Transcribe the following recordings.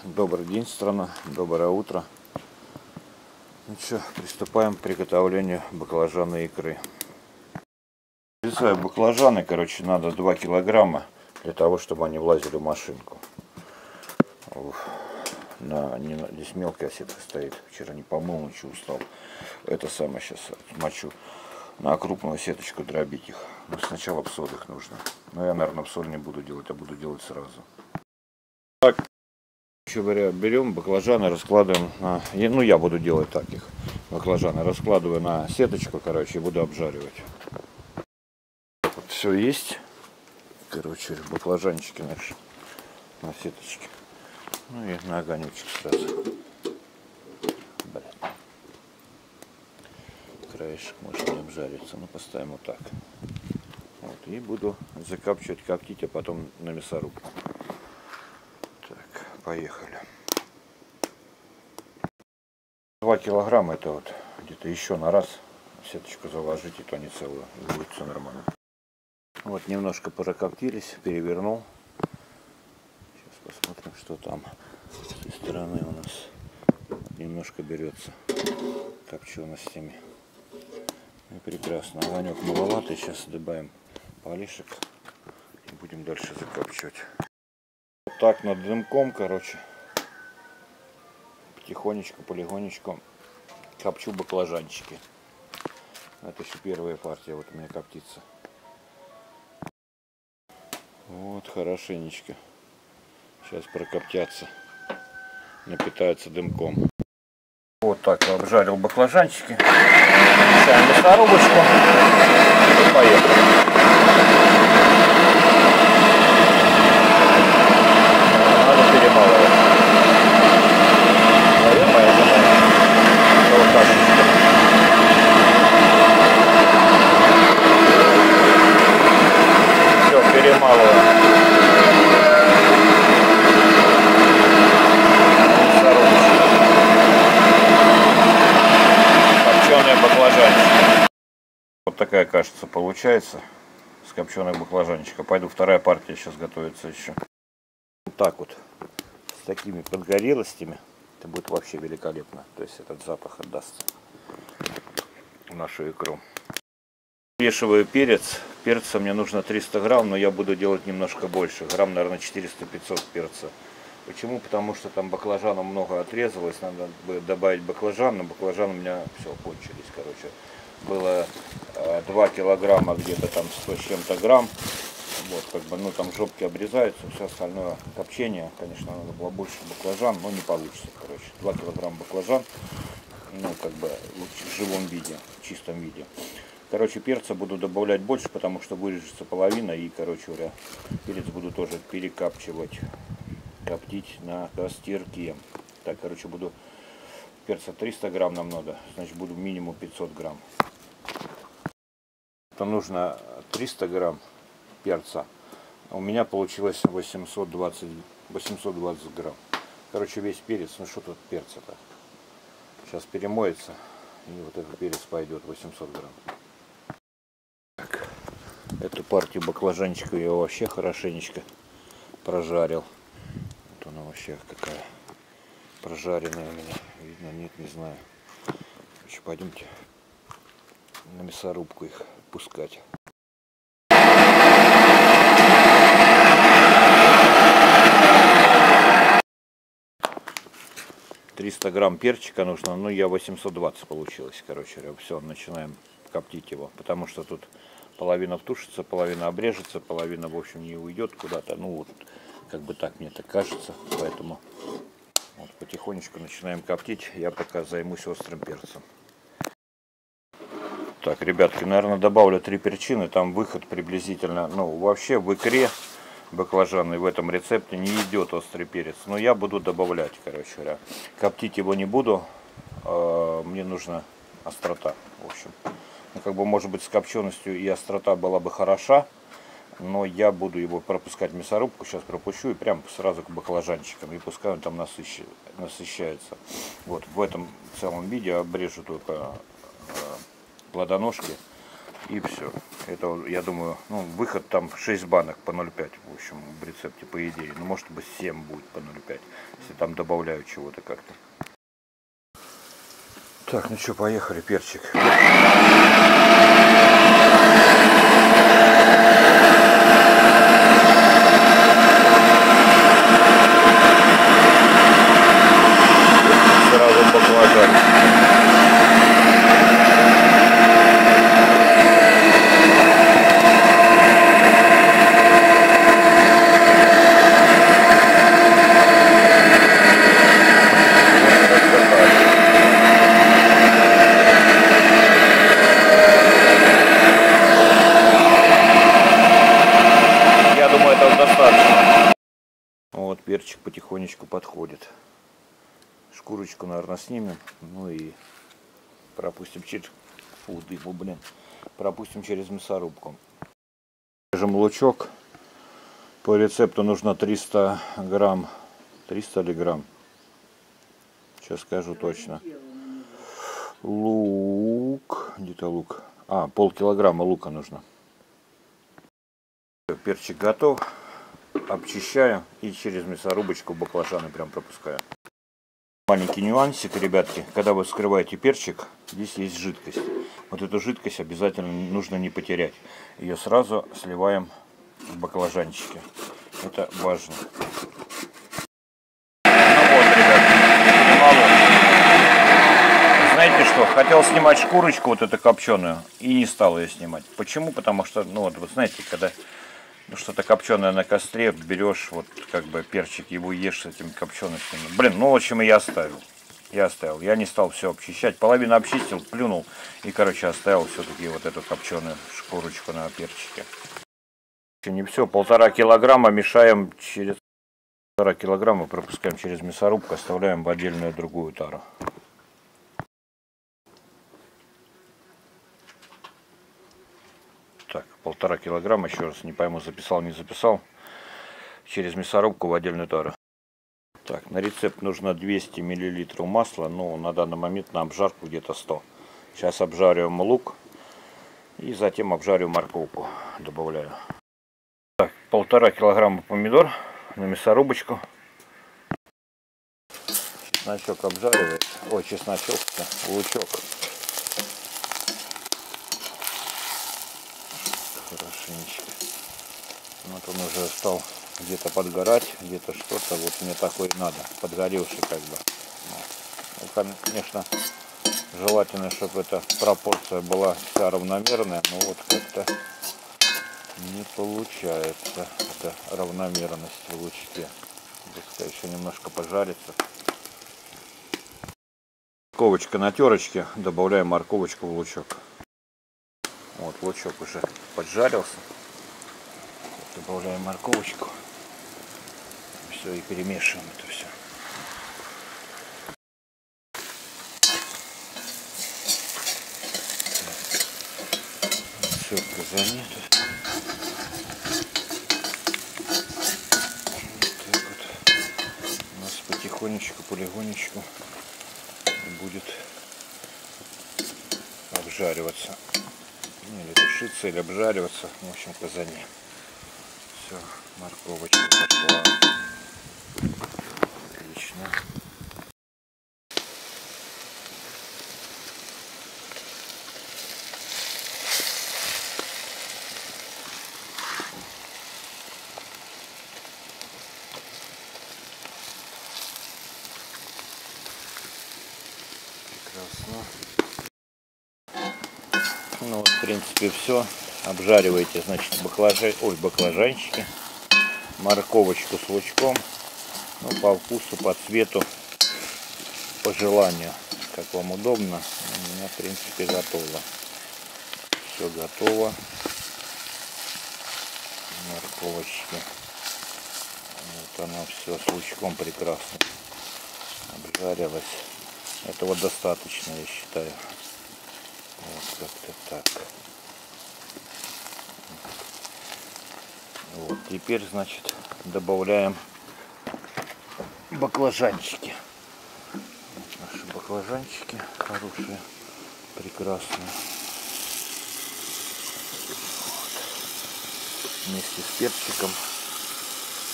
Добрый день, страна, доброе утро. Ну что, приступаем к приготовлению баклажанной икры. Нарезаю баклажаны, короче, надо 2 килограмма для того, чтобы они влазили в машинку. Здесь мелкая сетка стоит, вчера не помыл, ничего устал. Это самое сейчас мочу на крупную сеточку дробить их. Но сначала в соль их нужно. Но я, наверное, в соль не буду делать, а буду делать сразу. Так. Говоря, берем баклажаны, раскладываем на, ну я буду делать так их, баклажаны раскладываю на сеточку, короче, и буду обжаривать. Вот все есть, короче, баклажанчики наши на сеточке, ну и на огонечек сразу. Блин. Краешек может не обжариться, но поставим вот так. Вот, и буду закапчивать, коптить, а потом на мясорубку. Так, поехали. 2 килограмма это вот где-то еще на раз сеточку заложить, и то не целую, будет все нормально. Вот немножко прокоптились, перевернул. Сейчас посмотрим, что там с этой стороны у нас немножко берется копченостями. И прекрасно. Огонек маловатый, сейчас добавим полишек и будем дальше закопчивать. Вот так над дымком, короче, потихонечку, полигонечку копчу баклажанчики. Это еще первая партия, вот у меня коптится. Вот хорошенечко. Сейчас прокоптятся, напитаются дымком. Вот так обжарил баклажанчики. Включаем мясорубочку и поехали. Надо перемалывать. Наверное, я думаю, вот так. Все, перемалываем. Баклажанчик. Вот такая, кажется, получается с копченых баклажанчиков. Пойду, вторая партия сейчас готовится еще. Вот так вот, с такими подгорелостями, это будет вообще великолепно. То есть этот запах отдаст в нашу икру. Взвешиваю перец. Перца мне нужно 300 грамм, но я буду делать немножко больше. Грамм, наверное, 400-500 перца. Почему? Потому что там баклажана много отрезалось, надо бы добавить баклажан, но баклажан у меня все кончились, короче. Было 2 килограмма, где-то там 100 с чем-то грамм. Вот, как бы, ну там жопки обрезаются, все остальное копчение, конечно, надо было больше баклажан, но не получится, короче. 2 килограмма баклажан, ну как бы в живом виде, в чистом виде. Короче, перца буду добавлять больше, потому что вырежется половина, и, короче говоря, перец буду тоже перекапчивать. Коптить на костерке. Так, короче, буду перца 300 грамм нам надо, значит буду минимум 500 грамм. Это нужно 300 грамм перца. У меня получилось 820 грамм. Короче, весь перец, ну что тут перца-то? Сейчас перемоется, и вот этот перец пойдет 800 грамм. Так, эту партию баклажанчика я вообще хорошенечко прожарил. Она вообще какая прожаренная у меня. Видно, нет, не знаю. Короче, пойдемте на мясорубку их пускать. 300 грамм перчика нужно, ну я 820 получилось, короче. Все, начинаем коптить его, потому что тут половина втушится, половина обрежется, половина, в общем, не уйдет куда-то. Ну вот, как бы так мне так кажется, поэтому вот потихонечку начинаем коптить. Я пока займусь острым перцем. Так, ребятки, наверное, добавлю 3 перчины. Там выход приблизительно, ну вообще в икре баклажанной в этом рецепте не идет острый перец, но я буду добавлять, короче говоря. Коптить его не буду, мне нужна острота, в общем. Ну, как бы, может быть, с копченостью и острота была бы хороша, но я буду его пропускать в мясорубку, сейчас пропущу и прям сразу к баклажанчикам, и пускай он там насыщается. Вот в этом целом виде обрежу только плодоножки, И все. Это, я думаю, ну, выход там 6 банок по 0,5, в общем, в рецепте, по идее. Ну, может быть, 7 будет по 0,5, если там добавляют чего-то как-то. Так, ну что, поехали, перчик. Сразу баклажан. Вот перчик потихонечку подходит. Шкурочку, наверное, снимем. Ну и пропустим через... Фу, дыму, блин. Пропустим через мясорубку. Режем лучок. По рецепту нужно 300 грамм. 300 ли грамм? Сейчас скажу точно. Лук. Где-то лук. А, полкилограмма лука нужно. Перчик готов. Обчищаю и через мясорубочку баклажаны прям пропускаю. Маленький нюансик, ребятки, когда вы вскрываете перчик, здесь есть жидкость. Вот эту жидкость обязательно нужно не потерять. Ее сразу сливаем в баклажанчики. Это важно. Ну вот, ребятки, немало. Знаете что, хотел снимать шкурочку вот эту копченую и не стал ее снимать. Почему? Потому что, ну вот, вы знаете, когда... Ну, что-то копченое на костре, берешь, вот, как бы, перчик, его ешь с этими копченостями. Блин, ну, в общем, и я оставил. Я не стал все обчищать. Половину обчистил, плюнул и, короче, оставил все-таки вот эту копченую шкурочку на перчике. Еще не все, 1,5 килограмма мешаем через... 1,5 килограмма пропускаем через мясорубку, оставляем в отдельную другую тару. Так, 1,5 килограмма, еще раз не пойму, записал, не записал. Через мясорубку в отдельную тару. Так, на рецепт нужно 200 мл масла, но на данный момент на обжарку где-то 100. Сейчас обжариваем лук и затем обжарю морковку, добавляю. Так, 1,5 килограмма помидор на мясорубочку. Чесночок обжаривает. Ой, чесночок-то, лучок. Хорошенечко. Вот он уже стал где-то подгорать, где-то что-то. Вот мне такой надо, подгоревший как бы. Ну, конечно, желательно, чтобы эта пропорция была вся равномерная, но вот как-то не получается эта равномерность в лучке. Пускай еще немножко пожарится. Морковочка на терочке, добавляем морковочку в лучок. Вот лучок уже поджарился. Добавляем морковочку. Все, и перемешиваем это все. Все в казане тут. Вот так вот. У нас потихонечку, полигонечку будет обжариваться. Или тушиться, или обжариваться. В общем, в казане. Все, морковочка пошла. Отлично. Прекрасно. Ну вот, в принципе, все. Обжариваете, значит, баклажанчики, морковочку с лучком, ну, по вкусу, по цвету, по желанию, как вам удобно. У меня, в принципе, готово. Все готово. Морковочки. Вот она все с лучком прекрасно обжарилась. Этого достаточно, я считаю. Вот как-то так. Вот, теперь, значит, добавляем баклажанчики. Вот наши баклажанчики хорошие, прекрасные. вместе с перчиком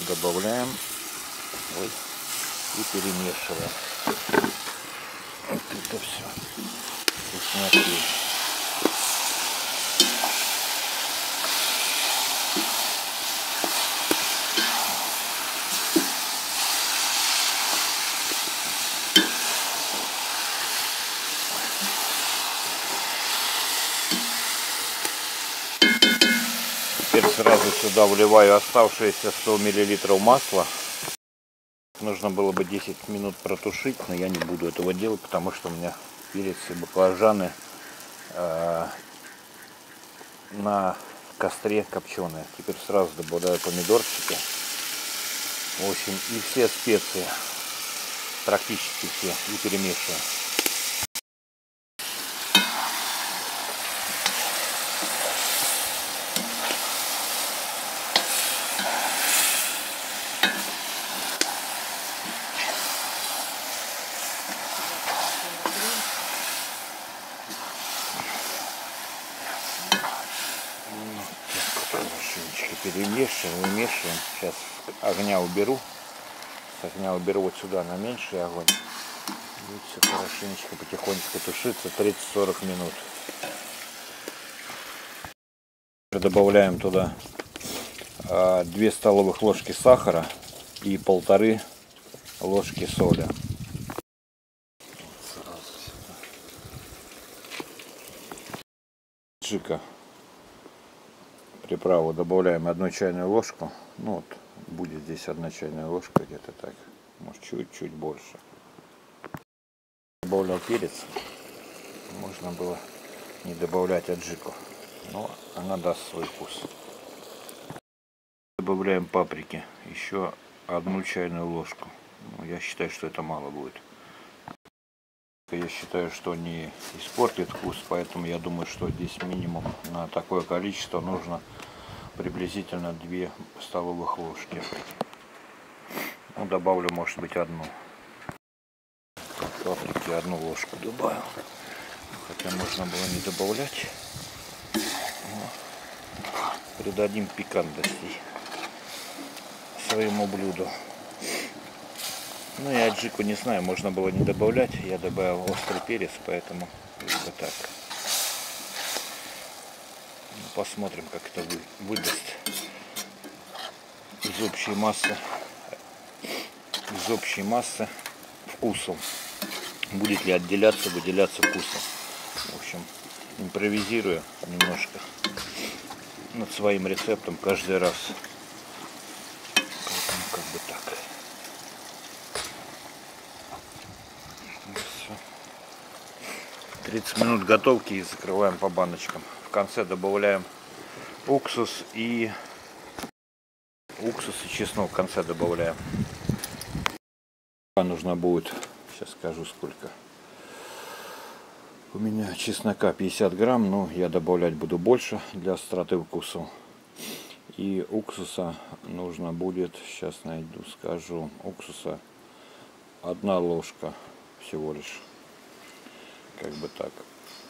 добавляем. Ой, и перемешиваем. Вот это все вкусняки. Теперь сразу сюда вливаю оставшиеся 100 мл масла. Нужно было бы 10 минут протушить, но я не буду этого делать, потому что у меня перец и баклажаны на костре копченые. Теперь сразу добавляю помидорчики. В общем, и все специи, практически все, и перемешиваю. Перемешиваем, вымешиваем. Сейчас огня уберу. С огня уберу вот сюда на меньший огонь. И все хорошенечко потихонечку тушится 30-40 минут. Добавляем туда 2 столовых ложки сахара и 1,5 ложки соли. Аджика. Приправу добавляем 1 чайную ложку. Ну вот, будет здесь 1 чайная ложка, где-то так. Может, чуть-чуть больше. Добавлял перец. Можно было не добавлять аджику, но она даст свой вкус. Добавляем паприки. Еще 1 чайную ложку. Ну, я считаю, что это мало будет. Я считаю, что не испортит вкус, поэтому я думаю, что здесь минимум на такое количество нужно приблизительно 2 столовых ложки. Ну, добавлю, может быть, 1. Паприки 1 ложку добавил. Хотя можно было не добавлять. Но придадим пикантности своему блюду. Ну и аджику не знаю, можно было не добавлять. Я добавил острый перец, поэтому вот так. Ну, посмотрим, как это выдаст из общей массы вкусом. Будет ли выделяться вкусом. В общем, импровизирую немножко над своим рецептом каждый раз. Поэтому как бы так. 30 минут готовки и закрываем по баночкам. В конце добавляем уксус и чеснок. В конце добавляем. Нужно будет, сейчас скажу сколько. У меня чеснока 50 грамм, но я добавлять буду больше для остроты вкуса. И уксуса нужно будет, сейчас найду, скажу, уксуса 1 ложка всего лишь. Как бы так,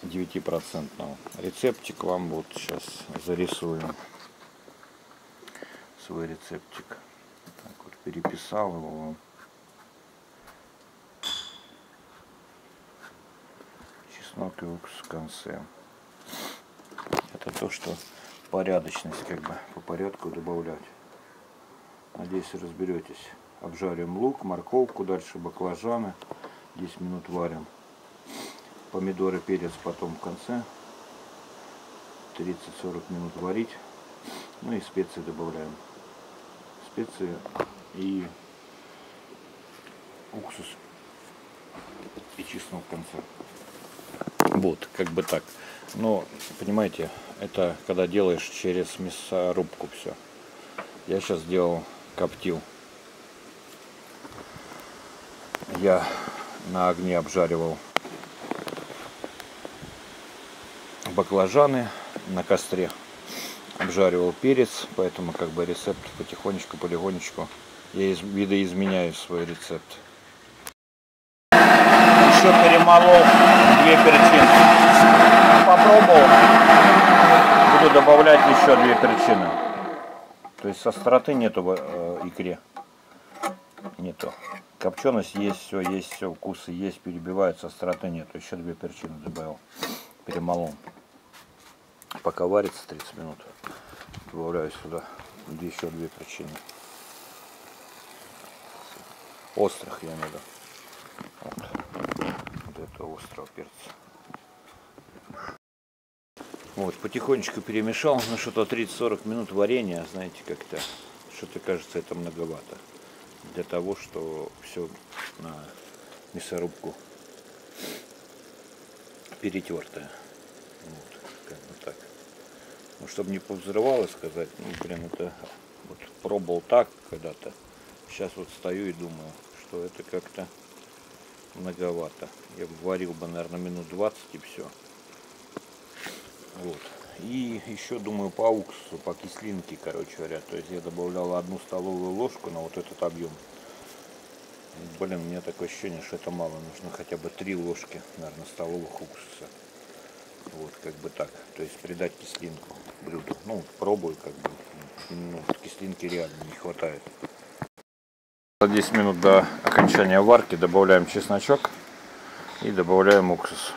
9%. Рецептик вам вот сейчас зарисую. Свой рецептик. Так вот, переписал его. Чеснок и уксус в конце. Это то, что порядочность, как бы по порядку добавлять. Надеюсь, разберетесь. Обжарим лук, морковку, дальше баклажаны. 10 минут варим. Помидоры, перец потом в конце. 30-40 минут варить. Ну и специи добавляем. Специи и уксус и чеснок в конце. Вот, как бы так. Но, понимаете, это когда делаешь через мясорубку все. Я сейчас делал, коптил. Я на огне обжаривал баклажаны, на костре обжаривал перец, поэтому как бы рецепт потихонечку, полегонечку я видоизменяю свой рецепт. Еще перемолол 2 перчинки. Попробовал. Буду добавлять еще 2 перчины. То есть остроты нету в икре. Нету. Копченость есть, все, вкусы есть, перебиваются, остроты нету. Еще 2 перчины добавил. Перемолол. Пока варится 30 минут, добавляю сюда еще 2 перчины. Острых я надо. Вот это острого перца. Вот, потихонечку перемешал, ну что-то 30-40 минут варенья, знаете, как-то, что-то кажется, это многовато. Для того, что все на мясорубку перетертое. Вот, как бы так. Ну, чтобы не повзрывалось, сказать, ну, блин, это вот пробовал так когда-то. Сейчас вот стою и думаю, что это как-то многовато. Я бы варил бы, наверное, минут 20 и все. Вот. И еще думаю по уксусу, по кислинке, короче говоря. То есть я добавлял 1 столовую ложку на вот этот объем. Блин, у меня такое ощущение, что это мало. Нужно хотя бы 3 ложки, наверное, столовых уксуса. Вот, как бы так. То есть придать кислинку блюду. Ну, пробую, как бы. Ну, кислинки реально не хватает. За 10 минут до окончания варки добавляем чесночок и добавляем уксус.